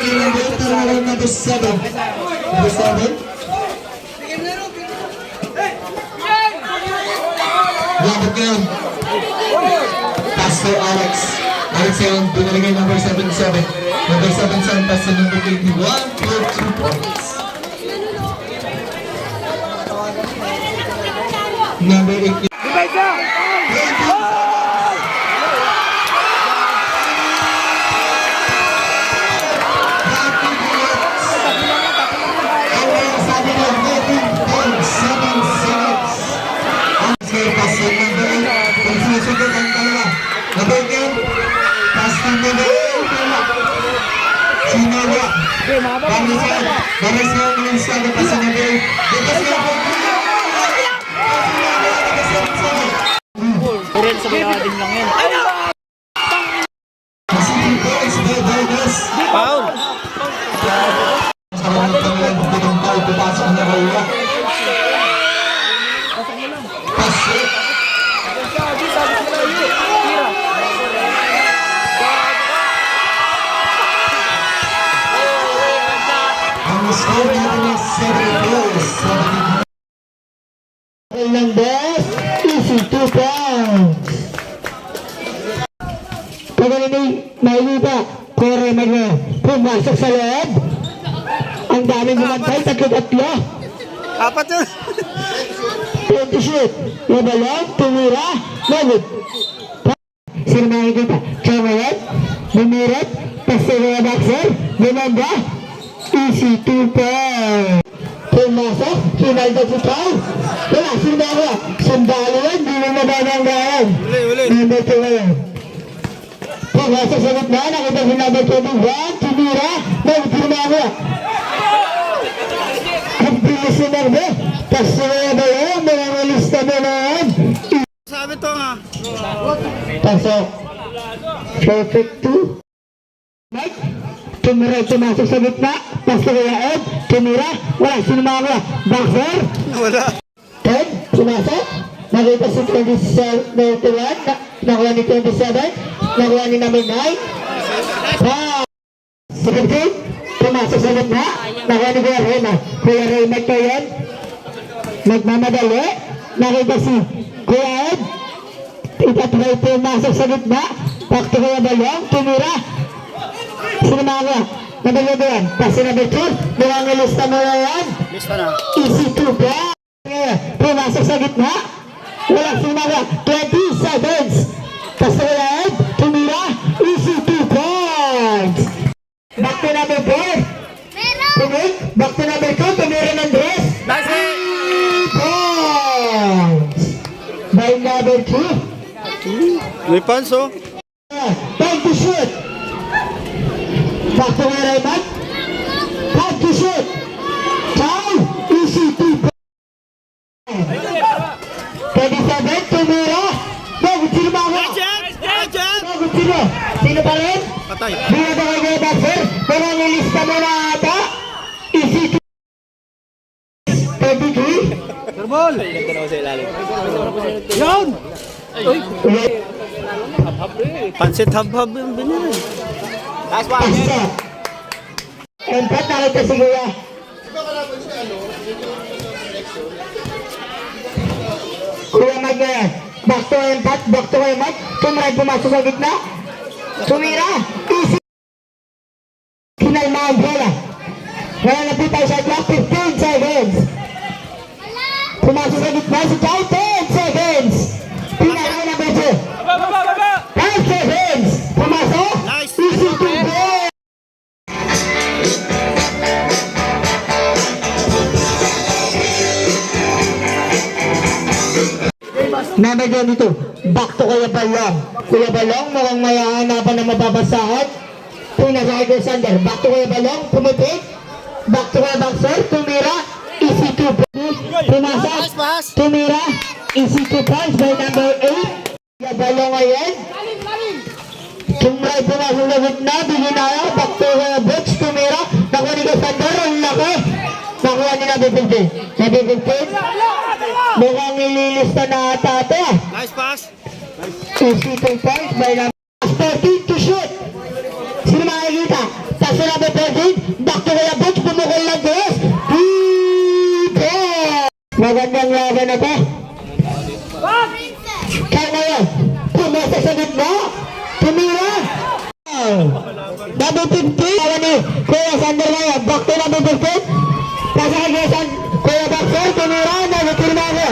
Number 7. Number 7. Labot ngayon. Pastor Alex. Alex ngayon, binalagay number 77. Number 77, pass to number 81. 2 points. Number 8. Paul. Ng best, easy 2 points. Pagkalimay, makikita, Kore Magno, pumasok sa loob. Ang daming bumantay, 3-3. Apat yun. 20 shoot. Labalong, tumira, magod. Sino makikita? Chamayan, bumirat, pasira boxer, bumanda, easy 2 points. Pumasok, Rinaldo Putay. Wala, sundalo. Sundalo yan, di mo nababanggaan. Uli. Number 2 ngayon. Pumasok sa gitna, nakita si number 21, tumira, magpirma. Ang bilis si Marbe. Pasira ba yan? Mga lista mo na yan. Sabi to nga. Pasok. Perfect 2. Mike. Tumira, pumasok sa gitna. Pasok kaya Ed. Tumira. Wala, sino mga boxer. Wala. 10. Pumasok. Nakita si 21. Nakuha ni 27. Nakuha ni number 9. 17. Pumasok sa gitna. Nakuha ni Kuya Reyna. Kuya Reyna ko yan. Nagmamadali. Nakita si Kuya Ed. Itatry pumasok sa gitna. Pakto Kuya Balong. Tumira. Sino mga nabalo ba yan? Pasi number 2. Mukhang ilista mo na yan. Lista na. Easy 2 ba? Pumasok sa gitna. Wala sino mga 20 seconds. Pasi Kuya Ed. Tumira. Easy 2 points. Back to number 4. Tumig. Back to number 2. Tumira ng dress. Nice. 3 points. By number 2. May panso. Time to shoot. Back to where I'm at. Time to shoot. Time. Easy 2 points. 27. Tumira. Bago sino ba ako? Bago sino? Sino pa rin? Patay. Bila ba kayo boxer? Pero nilista mo na ata. Easy 2. 23. Kerbol. Yun. Pansit hab-hab yung binili. Last one. Pasta. Empat nakita si Kuya. Kuya Mag back to empat, back to empat. Tumray pumasok sa gitna. Tumira. Easy. Kinalma ang bola. Wala na po tayo sa clock. 15 seconds. Pumasok sa gitna si Chai. 10 seconds. Pinakay na beso. 5 seconds. Pumasok. Nice. Easy 2 points. Number 22, back to Kuya Balong. Kuya Balong, mukhang may hahanapan na mababasahan. Pinasa kay Alexander, back to Kuya Balong, pumipig. Back to Kuya Boxer, tumira, easy 2 points. Pumasok, tumira, easy 2 points by number 8. Kuya Balong ngayon. Tumray pumasok sa gitna, bigyan na lang, back to Kuya Box, tumira. Nakuha ni Alexander, ang laki. Nakuha ni Nabi 15. Nabi 15. Mukhang ililista na ata ito. Nice pass. Easy 2 points by number 14 to shoot. Sino makikita? Pass to number 14. Kuya Butch, pumukol ng dos. Dito! Magandang laban na to. Kaya ngayon, pumasa sa gitna. Tumira. Number 15. Awan ni Kuya Sander ngayon. Back to number 15. Pasakay Kuya Boxer. Tumira. Nagpirma ako.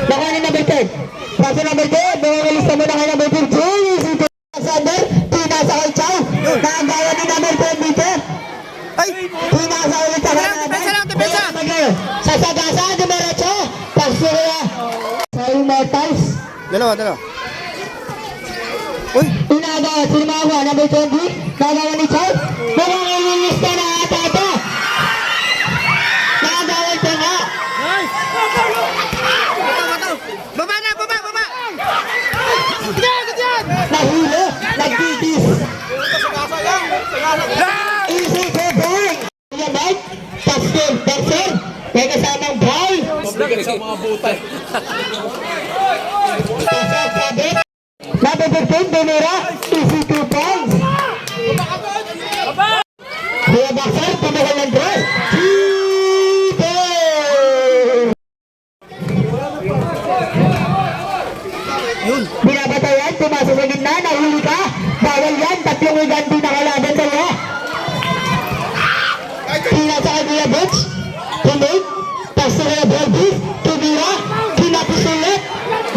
Baka ni number 10. Pasok number 10. Nangangalista mo na kay number 15. Sander. Pinasa kay Chow. Nakagawa ni number 10 dito. Ay! Pinasa ulit sa kanya. Depensa lang, depensa! Sa Sagasa. Dumiretso. Pasok kuya. Sa Immortals. Dalawa. Uy! Inagawa, sinimawa, number 20, nagawa ni Chow. Mukhang ililista na ata ito. Nagawa ito nga. Baba! Nahuli, nagtitis. Easy to bang. Kuya Mike, Pastor, Boxer, may kasamang ball. Pasok, sabi. Number 15, Dumira, easy to bang. Kuya Boxer, pumukol ng dress. Dito! Binabatayan, pumasok sa gitna, nahuli ka. Bawal yan, tatlong iganti na kalaban sa'yo. Pinasa kay Kuya Butch, tulig, pasto Kuya Bobby, tumira, kinapos ulit.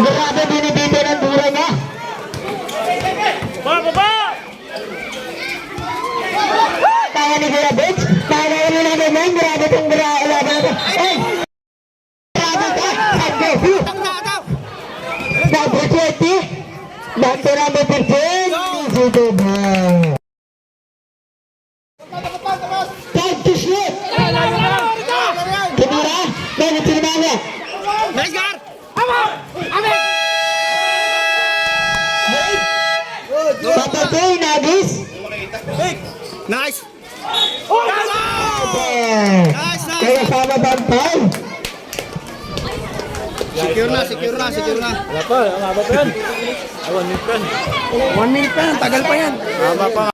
Grabe binibito ng dura niya. Tawa ni Kuya Butch, tawa ni naman, grabe itong laban ito. Ay! Grabe ka, Sango, number 20, number 15, easy to bang. Time to shoot! Tumira, may tinimanga. Nice guard! Papatay, Nagis. Nice! Nice! Kaya sama Bampay. Secure na. Wala pa, umabot pa yan. 1 minute pa yan. 1 minute pa yan, tagal pa yan. Tama pa.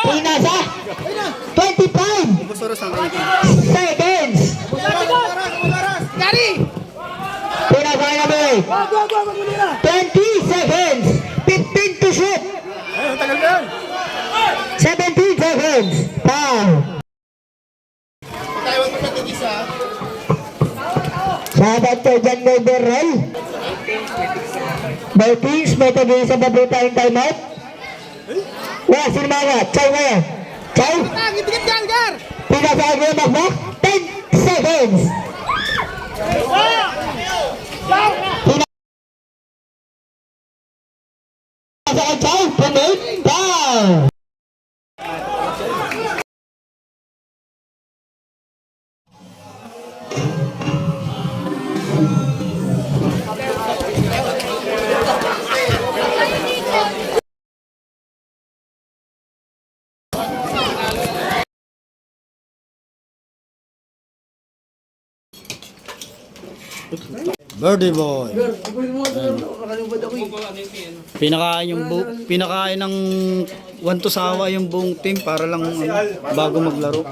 Pinasa. 25 Busoros ang seconds. Pinasa kay Naboy. 20 seconds. 15 to shoot. Ayun, tagal pa yan. 17 seconds. Foul. Sabat kay John Berrell. By Kings, may tabi sa babu tayong timeout. Wala, sinimawa. Chow ngayon. Chow. Pinasa kay Kuya Makmak. 10 seconds. Pinasa kay Chow. Pumit. Foul. Birdie boy. Pinakain ng Wanto Sawa yung buong team para lang bago maglaro.